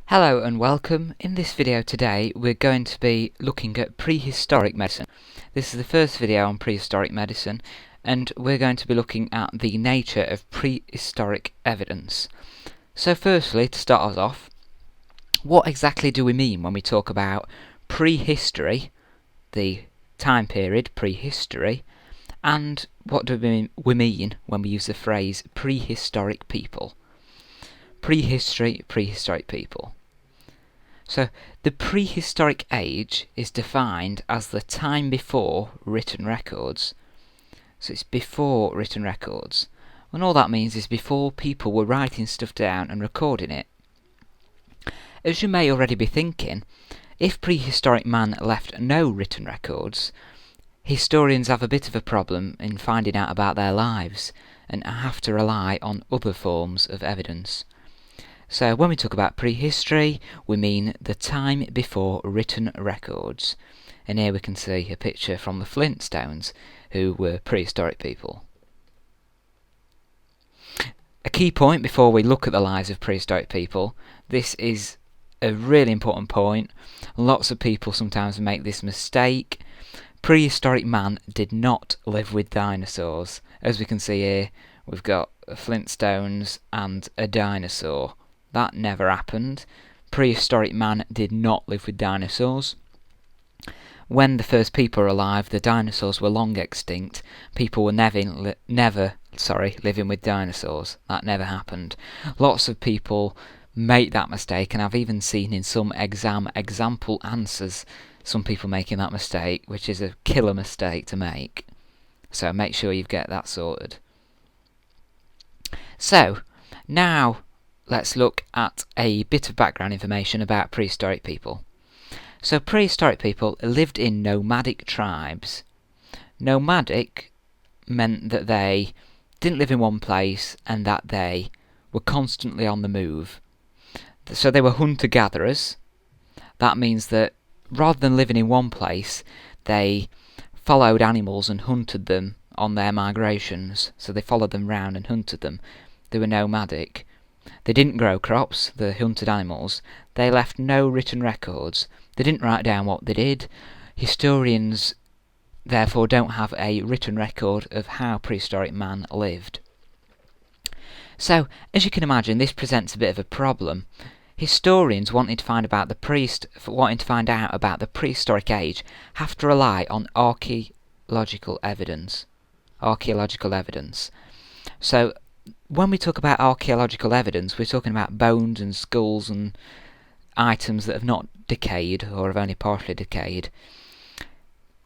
Hello and welcome. In this video today we're going to be looking at prehistoric medicine. This is the first video on prehistoric medicine and we're going to be looking at the nature of prehistoric evidence. So firstly, to start us off, what exactly do we mean when we talk about prehistory, the time period prehistory, and what do we mean when we use the phrase prehistoric people? Prehistory, prehistoric people. So, the prehistoric age is defined as the time before written records. So it's before written records. And all that means is before people were writing stuff down and recording it. As you may already be thinking, if prehistoric man left no written records, historians have a bit of a problem in finding out about their lives and have to rely on other forms of evidence. So when we talk about prehistory, we mean the time before written records. And here we can see a picture from the Flintstones, who were prehistoric people. A key point before we look at the lives of prehistoric people, this is a really important point. Lots of people sometimes make this mistake. Prehistoric man did not live with dinosaurs. As we can see here, we've got Flintstones and a dinosaur. That never happened. Prehistoric man did not live with dinosaurs. When the first people were alive, the dinosaurs were long extinct. People were never living with dinosaurs. That never happened. Lots of people make that mistake, and I've even seen in some example answers some people making that mistake, which is a killer mistake to make. So make sure you get that sorted. So, now let's look at a bit of background information about prehistoric people. So prehistoric people lived in nomadic tribes. Nomadic meant that they didn't live in one place and that they were constantly on the move. So they were hunter-gatherers. That means that rather than living in one place, they followed animals and hunted them on their migrations. So they followed them round and hunted them. They were nomadic. They didn't grow crops, the hunted animals. They left no written records. They didn't write down what they did. Historians, therefore, don't have a written record of how prehistoric man lived. So, as you can imagine, this presents a bit of a problem. Historians wanting to find out about the prehistoric age have to rely on archaeological evidence. So, when we talk about archaeological evidence, we're talking about bones and skulls and items that have not decayed or have only partially decayed.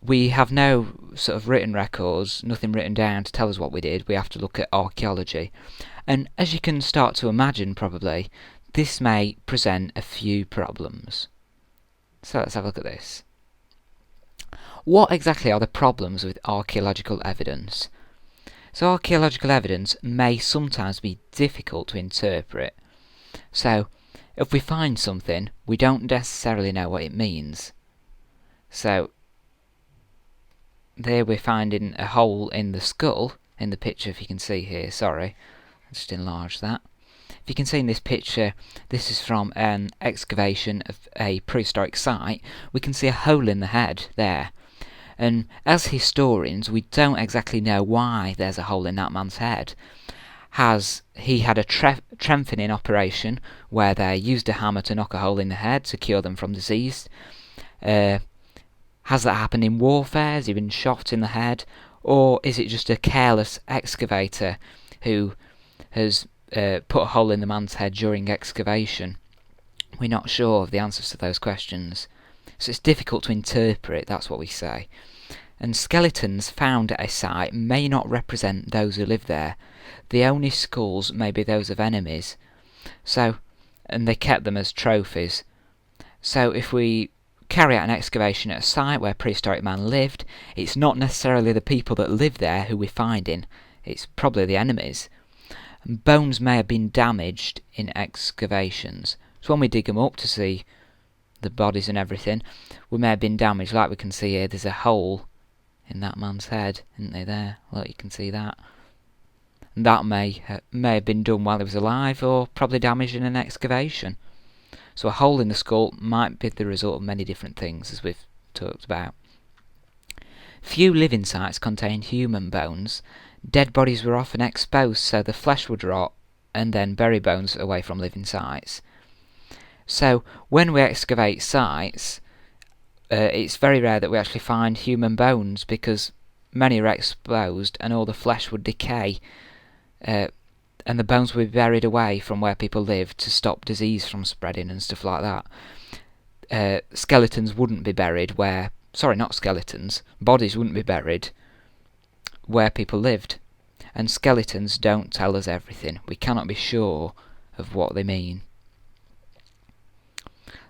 We have no sort of written records, nothing written down to tell us what we did. We have to look at archaeology. And as you can start to imagine probably, this may present a few problems. So let's have a look at this. What exactly are the problems with archaeological evidence? So archaeological evidence may sometimes be difficult to interpret. So if we find something, we don't necessarily know what it means. So there we're finding a hole in the skull, in the picture if you can see here, sorry, I'll just enlarge that. If you can see in this picture, this is from an excavation of a prehistoric site. We can see a hole in the head there. And as historians, we don't exactly know why there's a hole in that man's head. Has he had a strengthening operation where they used a hammer to knock a hole in the head to cure them from disease? Has that happened in warfare? Has he been shot in the head? Or is it just a careless excavator who has put a hole in the man's head during excavation? We're not sure of the answers to those questions. So it's difficult to interpret, that's what we say. And skeletons found at a site may not represent those who live there. The only skulls may be those of enemies. And they kept them as trophies. So if we carry out an excavation at a site where prehistoric man lived, it's not necessarily the people that live there who we're finding. It's probably the enemies. And bones may have been damaged in excavations. So when we dig them up to see the bodies and everything, we may have been damaged. Like we can see here, there's a hole in that man's head, isn't there? There, look, you can see that. And that may have been done while he was alive, or probably damaged in an excavation. So a hole in the skull might be the result of many different things, as we've talked about. Few living sites contained human bones. Dead bodies were often exposed so the flesh would rot, and then bury bones away from living sites. So when we excavate sites, it's very rare that we actually find human bones, because many are exposed and all the flesh would decay, and the bones would be buried away from where people live to stop disease from spreading and stuff like that. Skeletons wouldn't be buried where... Sorry, not skeletons. Bodies wouldn't be buried where people lived. And skeletons don't tell us everything. We cannot be sure of what they mean.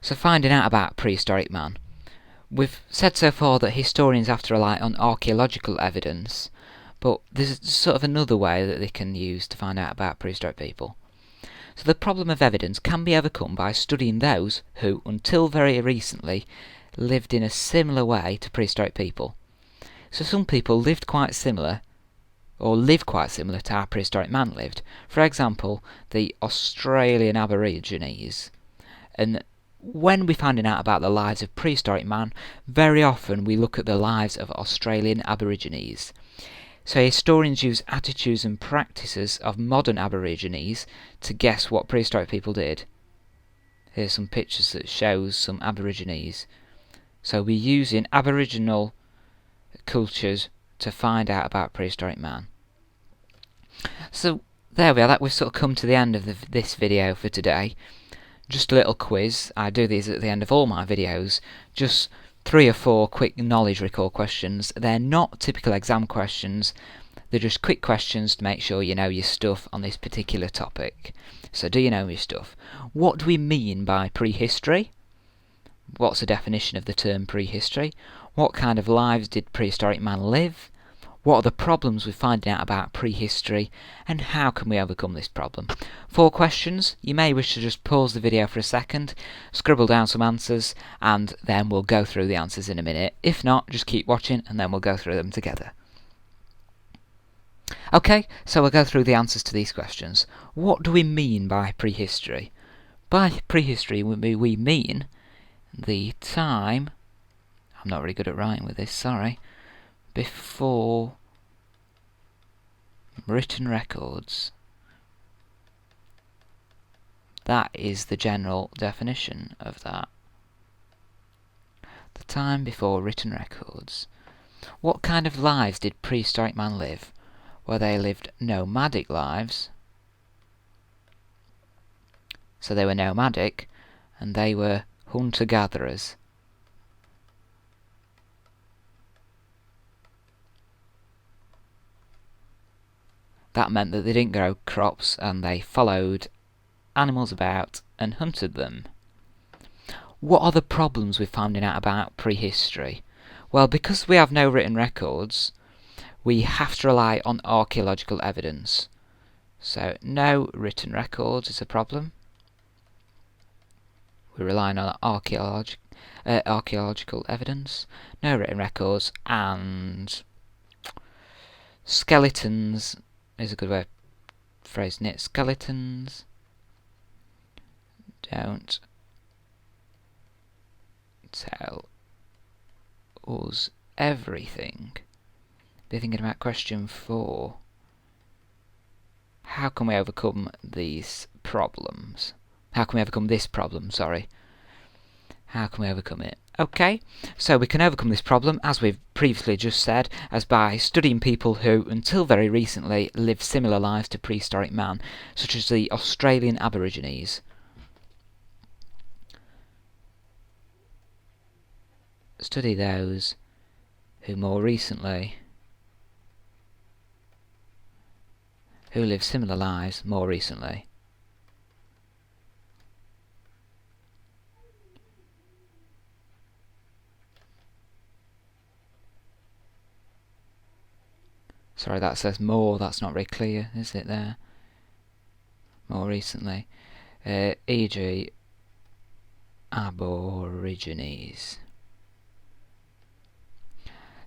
So finding out about prehistoric man. We've said so far that historians have to rely on archaeological evidence, but there's sort of another way that they can use to find out about prehistoric people. So the problem of evidence can be overcome by studying those who, until very recently, lived in a similar way to prehistoric people. So some people lived quite similar, or live quite similar to how prehistoric man lived. For example, the Australian Aborigines. And when we're finding out about the lives of prehistoric man, very often we look at the lives of Australian Aborigines. So historians use attitudes and practices of modern Aborigines to guess what prehistoric people did. Here's some pictures that shows some Aborigines. So we're using Aboriginal cultures to find out about prehistoric man. So there we are, we've sort of come to the end of this video for today. Just a little quiz. I do these at the end of all my videos. Just 3 or 4 quick knowledge recall questions. They're not typical exam questions. They're just quick questions to make sure you know your stuff on this particular topic. So do you know your stuff? What do we mean by prehistory? What's the definition of the term prehistory? What kind of lives did prehistoric man live? What are the problems with finding out about prehistory, and how can we overcome this problem? 4 questions. You may wish to just pause the video for a second, scribble down some answers, and then we'll go through the answers in a minute. If not, just keep watching and then we'll go through them together. Okay, so we'll go through the answers to these questions. What do we mean by prehistory? By prehistory we mean the time... I'm not really good at writing with this, sorry. Before written records. That is the general definition of that. The time before written records. What kind of lives did prehistoric man live? Well, they lived nomadic lives. So they were nomadic, and they were hunter-gatherers. That meant that they didn't grow crops and they followed animals about and hunted them. What are the problems with finding out about prehistory? Well, because we have no written records, we have to rely on archaeological evidence. So, no written records is a problem. We're relying on archaeological evidence, no written records, and skeletons is a good way of phrasing it. Skeletons don't tell us everything. Be thinking about question 4. How can we overcome these problems? How can we overcome this problem, sorry. How can we overcome it? Okay, so we can overcome this problem, as we've previously just said, as by studying people who, until very recently, lived similar lives to prehistoric man, such as the Australian Aborigines. Study those who more recently, who lived similar lives more recently. Sorry, that says more, that's not very clear, is it there? More recently. E.g. Aborigines.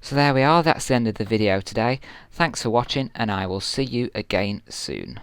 So there we are, that's the end of the video today. Thanks for watching, and I will see you again soon.